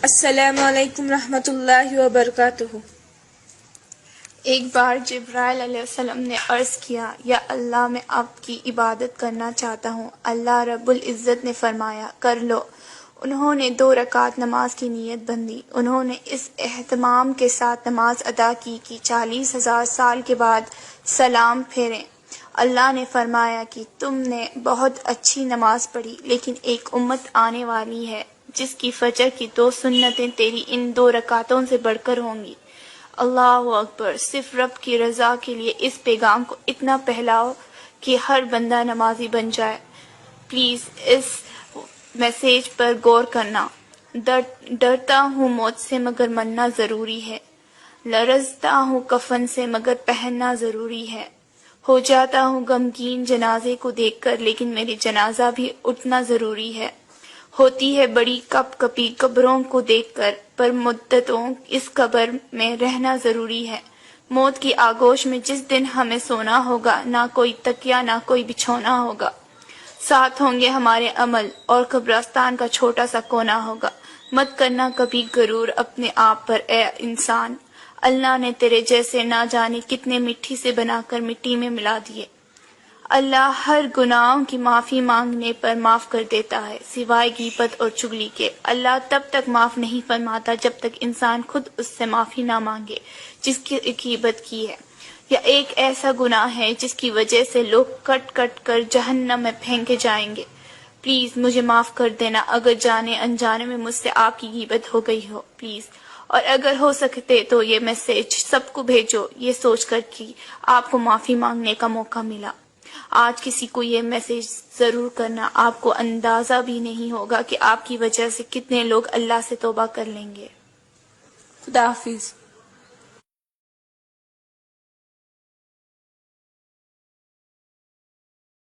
السلام علیکم رحمۃ اللہ وبرکاتہ۔ ایک بار جبرائیل علیہ السلام نے عرض کیا، یا اللہ میں آپ کی عبادت کرنا چاہتا ہوں۔ اللہ رب العزت نے فرمایا، کر لو۔ انہوں نے 2 رکعت نماز کی نیت بندھی۔ انہوں نے اس اہتمام کے ساتھ نماز ادا کی کہ 40,000 سال کے بعد سلام پھیریں۔ اللہ نے فرمایا کہ تم نے بہت اچھی نماز پڑھی، لیکن ایک امت آنے والی ہے جس کی فجر کی 2 سنتیں تیری ان 2 رکعتوں سے بڑھ کر ہوں گی۔ اللہ اکبر۔ صرف رب کی رضا کے لیے اس پیغام کو اتنا پھیلاؤ کہ ہر بندہ نمازی بن جائے۔ پلیز اس میسیج پر غور کرنا۔ ڈرتا ہوں موت سے مگر مرنا ضروری ہے، لرزتا ہوں کفن سے مگر پہننا ضروری ہے، ہو جاتا ہوں غمگین جنازے کو دیکھ کر لیکن میرے جنازہ بھی اٹھنا ضروری ہے، ہوتی ہے بڑی کپ کپی قبروں کو دیکھ کر پر مدتوں اس قبر میں رہنا ضروری ہے۔ موت کی آغوش میں جس دن ہمیں سونا ہوگا، نہ کوئی تکیہ نہ کوئی بچھونا ہوگا، ساتھ ہوں گے ہمارے عمل اور قبرستان کا چھوٹا سا کونا ہوگا۔ مت کرنا کبھی غرور اپنے آپ پر اے انسان، اللہ نے تیرے جیسے نہ جانے کتنے مٹی سے بنا کر مٹی میں ملا دیے۔ اللہ ہر گناہوں کی معافی مانگنے پر معاف کر دیتا ہے سوائے غیبت اور چغلی کے۔ اللہ تب تک معاف نہیں فرماتا جب تک انسان خود اس سے معافی نہ مانگے جس کی غیبت کی ہے، یا ایک ایسا گناہ ہے جس کی وجہ سے لوگ کٹ کٹ کر جہنم میں پھینکے جائیں گے۔ پلیز مجھے معاف کر دینا اگر جانے انجانے میں مجھ سے آپ کی غیبت ہو گئی ہو، پلیز۔ اور اگر ہو سکتے تو یہ میسیج سب کو بھیجو، یہ سوچ کر کہ آپ کو معافی مانگنے کا موقع ملا۔ آج کسی کو یہ میسیج ضرور کرنا، آپ کو اندازہ بھی نہیں ہوگا کہ آپ کی وجہ سے کتنے لوگ اللہ سے توبہ کر لیں گے۔ خدا حافظ۔